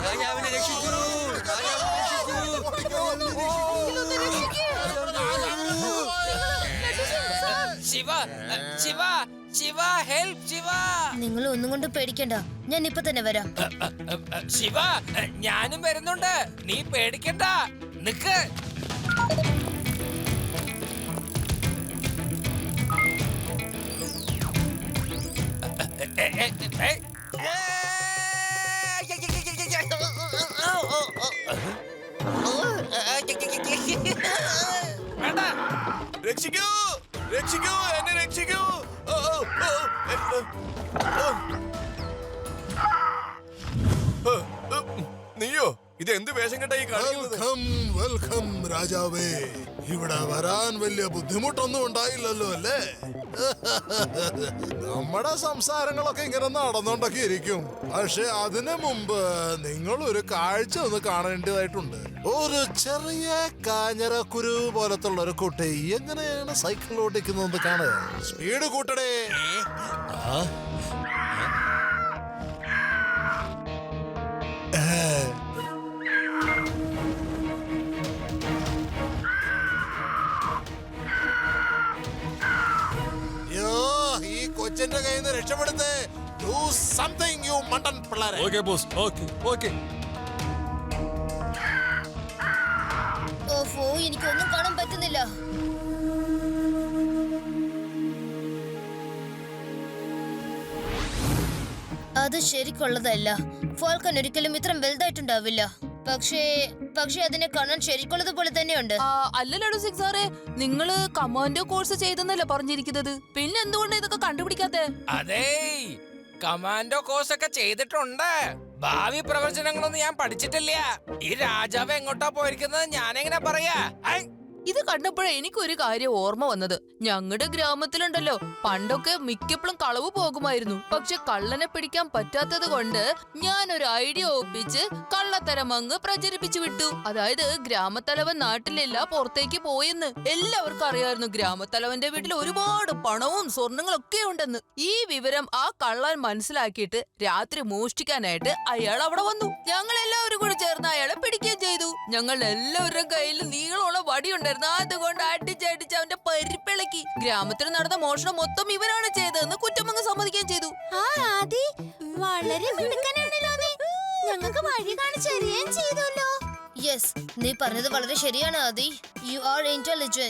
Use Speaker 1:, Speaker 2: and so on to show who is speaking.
Speaker 1: രാജാവിനെ രക്ഷിക്കൂ,
Speaker 2: ശിവ ശിവ ശിവ ഹെൽപ്പ് ശിവ.
Speaker 3: നിങ്ങൾ ഒന്നും കൊണ്ട് പേടിക്കണ്ട, ഞാൻ ഇപ്പൊ തന്നെ വരാം.
Speaker 2: ശിവ ഞാനും വരുന്നുണ്ട്, നീ പേടിക്കണ്ട, നിക്ക്. വേണ്ട,
Speaker 4: രക്ഷിക്കൂ, രക്ഷിക്കൂ, എന്നെ രക്ഷിക്കൂ. നീയോ ഇത് എന്ത് വേഷം കെട്ടാ ഈ കാണിക്കുന്നത്?
Speaker 5: വെൽക്കം വെൽക്കം രാജാവേ. ഇവിടെ വരാൻ വലിയ ബുദ്ധിമുട്ടൊന്നും ഉണ്ടായില്ലല്ലോ അല്ലേ? നമ്മുടെ സംസാരങ്ങളൊക്കെ ഇങ്ങനെ നടന്നുകൊണ്ടൊക്കെ ഇരിക്കും. പക്ഷെ അതിനു മുമ്പ് നിങ്ങൾ ഒരു കാഴ്ച ഒന്ന് കാണേണ്ടതായിട്ടുണ്ട്. ഒരു ചെറിയ കാഞ്ഞരക്കുരു പോലത്തുള്ള ഒരു കുട്ടി എങ്ങനെയാണ് സൈക്കിൾ ഓടിക്കുന്നത് കാണുക. സ്പീഡ് കൂട്ടടേ. ഈ കൊച്ചിന്റെ കയ്യിൽ നിന്ന് രക്ഷപ്പെടുത്തേ. Do something, you മണ്ടൻ പിള്ളേരെ.
Speaker 4: Okay boss, okay okay.
Speaker 3: ഓഫോ, എനിക്കൊന്നും കാണാൻ പറ്റുന്നില്ല. അത് ശരിക്കുള്ളതല്ല. ഫാൽക്കൺ ഒരിക്കലും ഇത്രയും വലുതായിട്ടുണ്ടാവില്ല. പക്ഷേ അതിനെ കാണാൻ ശരിക്കുള്ളത് പോലെ തന്നെയുണ്ട്.
Speaker 6: അല്ലല്ലോ സിക്സാറെ, നിങ്ങള് കമാൻഡോ കോഴ്സ് ചെയ്തെന്നല്ലേ പറഞ്ഞിരിക്കുന്നത്. പിന്നെ എന്തുകൊണ്ട് ഇതൊക്കെ കണ്ടുപിടിക്കാത്തെ?
Speaker 2: അതേ കമാൻഡോ കോഴ്സ് ഒക്കെ ചെയ്തിട്ടുണ്ട്. ഭാവി പ്രവചനങ്ങളൊന്നും ഞാൻ പഠിച്ചിട്ടില്ല. ഈ രാജാവ് എങ്ങോട്ടാ പോയിരിക്കുന്നത് ഞാനെങ്ങനെ പറയാ?
Speaker 6: ഇത് കണ്ടപ്പോഴേ എനിക്കൊരു കാര്യം ഓർമ്മ വന്നത്. ഞങ്ങളുടെ ഗ്രാമത്തിലുണ്ടല്ലോ, പണ്ടൊക്കെ മിക്കപ്പോഴും കളവ് പോകുമായിരുന്നു. പക്ഷെ കള്ളനെ പിടിക്കാൻ പറ്റാത്തത് കൊണ്ട് ഞാനൊരു ഐഡിയ ഒപ്പിച്ച് കള്ളത്തരം അങ്ങ് പ്രചരിപ്പിച്ചു വിട്ടു. അതായത് ഗ്രാമത്തലവൻ നാട്ടിലില്ല, പുറത്തേക്ക് പോയെന്ന്. എല്ലാവർക്കും അറിയായിരുന്നു ഗ്രാമത്തലവന്റെ വീട്ടിൽ ഒരുപാട് പണവും സ്വർണങ്ങളും ഒക്കെ ഉണ്ടെന്ന്. ഈ വിവരം ആ കള്ളൻ മനസ്സിലാക്കിയിട്ട് രാത്രി മോഷ്ടിക്കാനായിട്ട് അയാൾ അവിടെ വന്നു. ഞങ്ങൾ എല്ലാവരും കൂടി ചേർന്ന് അയാളെ പിടിക്കുകയും ചെയ്തു. ഞങ്ങളുടെ എല്ലാവരുടെ കയ്യിൽ നീളമുള്ള വടിയുണ്ടായിരുന്നു. അതുകൊണ്ട് അടിച്ചടിച്ച് അവന്റെ പരിപ്പിളക്കി. ഗ്രാമത്തിൽ നടന്ന മോഷണം മൊത്തം ഇവരാണ് ചെയ്തതെന്ന് കുറ്റമങ്ങ് സമ്മതിക്കുകയും ചെയ്തു.
Speaker 3: വളരെ ഞങ്ങൾക്ക് വഴി കാണിച്ചു തരികയും ചെയ്തല്ലോ. യെസ്, നീ പറഞ്ഞത് വളരെ ശരിയാണ് ആദി. You are intelligent.